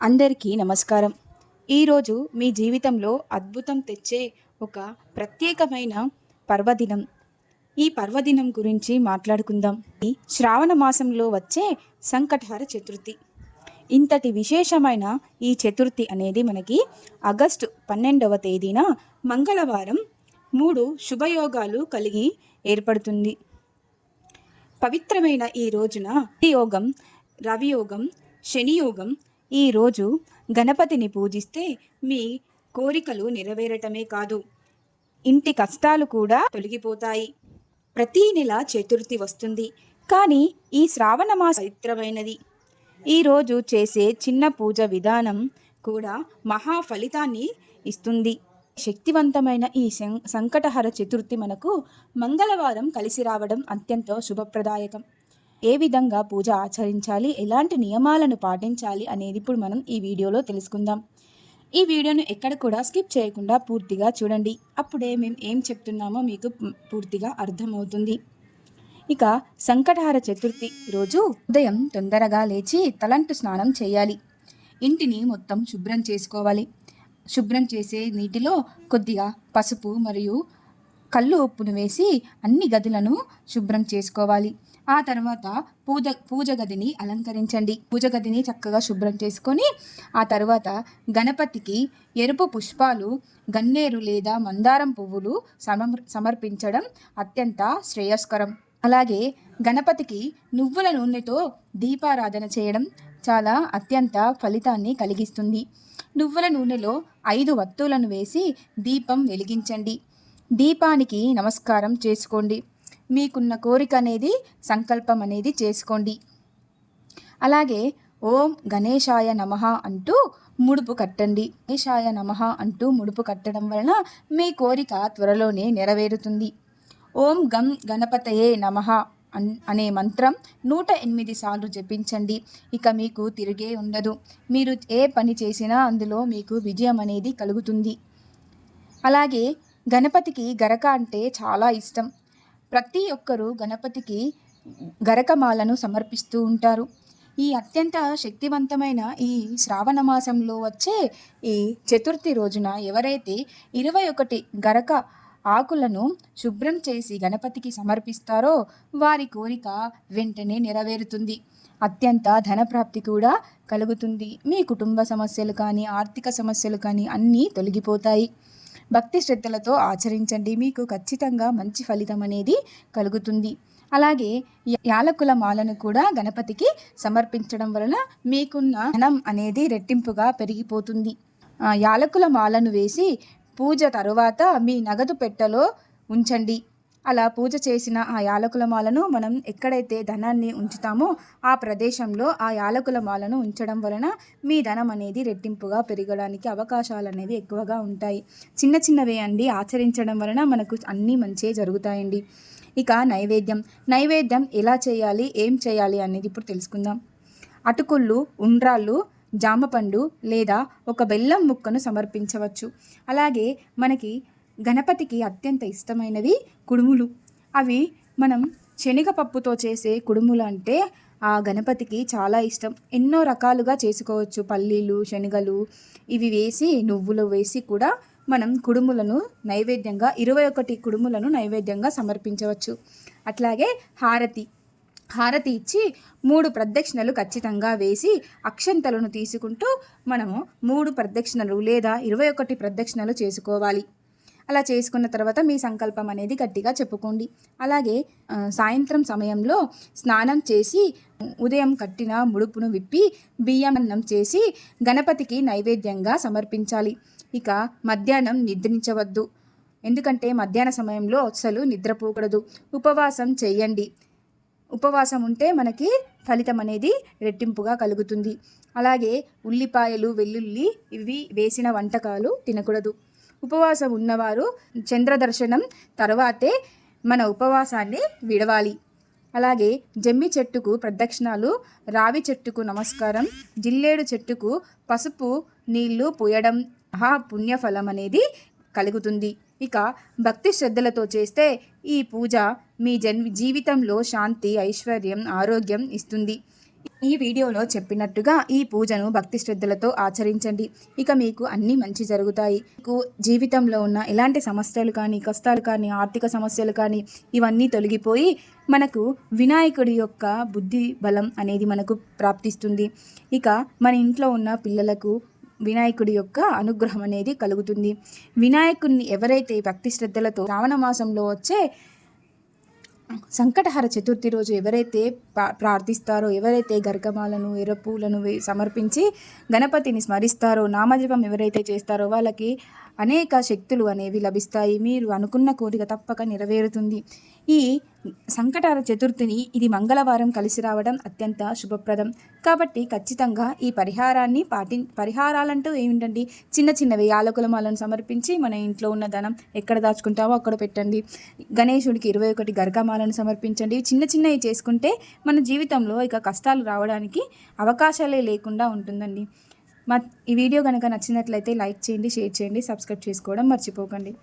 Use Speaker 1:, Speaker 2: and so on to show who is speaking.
Speaker 1: అందరికీ నమస్కారం. ఈరోజు మీ జీవితంలో అద్భుతం తెచ్చే ఒక ప్రత్యేకమైన పర్వదినం. ఈ పర్వదినం గురించి మాట్లాడుకుందాం. ఈ శ్రావణ మాసంలో వచ్చే సంకటహర చతుర్థి. ఇంతటి విశేషమైన ఈ చతుర్థి అనేది మనకి ఆగస్టు 12వ తేదీన మంగళవారం 3 శుభయోగాలు కలిగి ఏర్పడుతుంది. పవిత్రమైన ఈ రోజున యోగం, రవియోగం, శనియోగం. ఈరోజు గణపతిని పూజిస్తే మీ కోరికలు నెరవేరటమే కాదు, ఇంటి కష్టాలు కూడా తొలగిపోతాయి. ప్రతీ నెల చతుర్థి వస్తుంది, కానీ ఈ శ్రావణ మాస పవిత్రమైనది. ఈరోజు చేసే చిన్న పూజ విధానం కూడా మహా ఫలితాన్ని ఇస్తుంది. శక్తివంతమైన ఈ సంకటహర చతుర్థి మనకు మంగళవారం కలిసి రావడం అత్యంత శుభప్రదాయకం. ఏ విధంగా పూజ ఆచరించాలి, ఎలాంటి నియమాలను పాటించాలి అనేది ఇప్పుడు మనం ఈ వీడియోలో తెలుసుకుందాం. ఈ వీడియోను ఎక్కడ కూడా స్కిప్ చేయకుండా పూర్తిగా చూడండి. అప్పుడే మేము ఏం చెప్తున్నామో మీకు పూర్తిగా అర్థమవుతుంది. ఇక సంకటహర చతుర్థి రోజు ఉదయం తొందరగా లేచి తలంటు స్నానం చేయాలి. ఇంటిని మొత్తం శుభ్రం చేసుకోవాలి. శుభ్రం చేసే నీటిలో కొద్దిగా పసుపు మరియు కల్లు ఉప్పును వేసి అన్ని గదులను శుభ్రం చేసుకోవాలి. ఆ తర్వాత పూజ గదిని అలంకరించండి. పూజ గదిని చక్కగా శుభ్రం చేసుకొని ఆ తర్వాత గణపతికి ఎరుపు పుష్పాలు, గన్నేరు లేదా మందారం పువ్వులు సమర్పించడం అత్యంత శ్రేయస్కరం. అలాగే గణపతికి నువ్వుల నూనెతో దీపారాధన చేయడం చాలా అత్యంత ఫలితాన్ని కలిగిస్తుంది. నువ్వుల నూనెలో 5 వత్తులను వేసి దీపం వెలిగించండి. దీపానికి నమస్కారం చేసుకోండి. మీకున్న కోరిక అనేది, సంకల్పం అనేది చేసుకోండి. అలాగే ఓం గణేశాయ నమః అంటూ ముడుపు కట్టండి. గణేశాయ నమః అంటూ ముడుపు కట్టడం వలన మీ కోరిక త్వరలోనే నెరవేరుతుంది. ఓం గం గణపతయే నమః అనే మంత్రం 108 సార్లు జపించండి. ఇక మీకు తిరిగే ఉండదు. మీరు ఏ పని చేసినా అందులో మీకు విజయం అనేది కలుగుతుంది. అలాగే గణపతికి గరక అంటే చాలా ఇష్టం. ప్రతి ఒక్కరూ గణపతికి గరకమాలను సమర్పిస్తూ ఉంటారు. ఈ అత్యంత శక్తివంతమైన ఈ శ్రావణ మాసంలో వచ్చే ఈ చతుర్థి రోజున ఎవరైతే 21 గరక ఆకులను శుభ్రం చేసి గణపతికి సమర్పిస్తారో వారి కోరిక వెంటనే నెరవేరుతుంది. అత్యంత ధనప్రాప్తి కూడా కలుగుతుంది. మీ కుటుంబ సమస్యలు కానీ, ఆర్థిక సమస్యలు కానీ అన్నీ తొలగిపోతాయి. భక్తి శ్రద్ధలతో ఆచరించండి. మీకు ఖచ్చితంగా మంచి ఫలితం అనేది కలుగుతుంది. అలాగే యాలకుల మాలను కూడా గణపతికి సమర్పించడం వలన మీకున్న ధనం అనేది రెట్టింపుగా పెరిగిపోతుంది. యాలకుల మాలను వేసి పూజ తరువాత మీ నగదు పెట్టెలో ఉంచండి. అలా పూజ చేసిన ఆ యాలకుల మాలను మనం ఎక్కడైతే ధనాన్ని ఉంచుతామో ఆ ప్రదేశంలో ఆ యాలకుల మాలను ఉంచడం వలన మీ ధనం అనేది రెట్టింపుగా పెరగడానికి అవకాశాలు అనేవి ఎక్కువగా ఉంటాయి. చిన్న చిన్నవే అండి, ఆచరించడం వలన మనకు అన్నీ మంచి జరుగుతాయండి. ఇక నైవేద్యం ఎలా చేయాలి, ఏం చేయాలి అనేది ఇప్పుడు తెలుసుకుందాం. అటుకుళ్ళు, ఉండ్రాళ్ళు, జామపండు లేదా ఒక బెల్లం ముక్కను సమర్పించవచ్చు. అలాగే మనకి గణపతికి అత్యంత ఇష్టమైనవి కుడుములు. అవి మనం శనగపప్పుతో చేసే కుడుములు అంటే ఆ గణపతికి చాలా ఇష్టం. ఎన్నో రకాలుగా చేసుకోవచ్చు. పల్లీలు, శనగలు ఇవి వేసి, నువ్వులు వేసి కూడా మనం కుడుములను నైవేద్యంగా 21 కుడుములను నైవేద్యంగా సమర్పించవచ్చు. అట్లాగే హారతి ఇచ్చి 3 ప్రదక్షిణలు ఖచ్చితంగా వేసి అక్షంతలను తీసుకుంటూ మనము 3 ప్రదక్షిణలు లేదా 21 ప్రదక్షిణలు చేసుకోవాలి. అలా చేసుకున్న తర్వాత మీ సంకల్పం అనేది గట్టిగా చెప్పుకోండి. అలాగే సాయంత్రం సమయంలో స్నానం చేసి ఉదయం కట్టిన ముడుపును విప్పి బియ్యం అన్నం చేసి గణపతికి నైవేద్యంగా సమర్పించాలి. ఇక మధ్యాహ్నం నిద్రించవద్దు. ఎందుకంటే మధ్యాహ్న సమయంలో అస్సలు నిద్రపోకూడదు. ఉపవాసం చేయండి. ఉపవాసం ఉంటే మనకి ఫలితం అనేది రెట్టింపుగా కలుగుతుంది. అలాగే ఉల్లిపాయలు, వెల్లుల్లి ఇవి వేసిన వంటకాలు తినకూడదు. ఉపవాసం ఉన్నవారు చంద్రదర్శనం తర్వాతే మన ఉపవాసాన్ని విడవాలి. అలాగే జమ్మి చెట్టుకు ప్రదక్షిణాలు, రావి చెట్టుకు నమస్కారం, జిల్లేడు చెట్టుకు పసుపు నీళ్లు పోయడం మహా పుణ్యఫలం అనేది కలుగుతుంది. ఇక భక్తి శ్రద్ధలతో చేస్తే ఈ పూజ మీ జీవితంలో శాంతి, ఐశ్వర్యం, ఆరోగ్యం ఇస్తుంది. ఈ వీడియోలో చెప్పినట్టుగా ఈ పూజను భక్తి శ్రద్ధలతో ఆచరించండి. ఇక మీకు అన్నీ మంచి జరుగుతాయి. మీకు జీవితంలో ఉన్న ఎలాంటి సమస్యలు కానీ, కష్టాలు కానీ, ఆర్థిక సమస్యలు కానీ ఇవన్నీ తొలగిపోయి మనకు వినాయకుడి యొక్క బుద్ధి బలం అనేది మనకు ప్రాప్తిస్తుంది. ఇక మన ఇంట్లో ఉన్న పిల్లలకు వినాయకుడి యొక్క అనుగ్రహం అనేది కలుగుతుంది. వినాయకుడిని ఎవరైతే భక్తి శ్రద్ధలతో శ్రావణ మాసంలో వచ్చే సంకటహర చతుర్థి రోజు ఎవరైతే ప్రార్థిస్తారో, ఎవరైతే గర్గమాలను ఎర్రపూలను సమర్పించి గణపతిని స్మరిస్తారో, నామజపం ఎవరైతే చేస్తారో వాళ్ళకి అనేక శక్తులు అనేవి లభిస్తాయి. మీరు అనుకున్న కోరిక తప్పక నెరవేరుతుంది. ఈ సంకటహర చతుర్థిని ఇది మంగళవారం కలిసి రావడం అత్యంత శుభప్రదం. కాబట్టి ఖచ్చితంగా ఈ పరిహారాలంటూ ఏమిటండి, చిన్న చిన్నవి యాలకుల మాలను సమర్పించి మన ఇంట్లో ఉన్న ధనం ఎక్కడ దాచుకుంటామో అక్కడ పెట్టండి. గణేశుడికి 21 గర్గమాలను సమర్పించండి. చిన్న చిన్నవి చేసుకుంటే మన జీవితంలో ఇక కష్టాలు రావడానికి అవకాశాలే లేకుండా ఉంటుందండి. ఈ వీడియో కనుక నచ్చినట్లయితే లైక్ చేయండి, షేర్ చేయండి, సబ్స్క్రైబ్ చేసుకోవడం మర్చిపోకండి.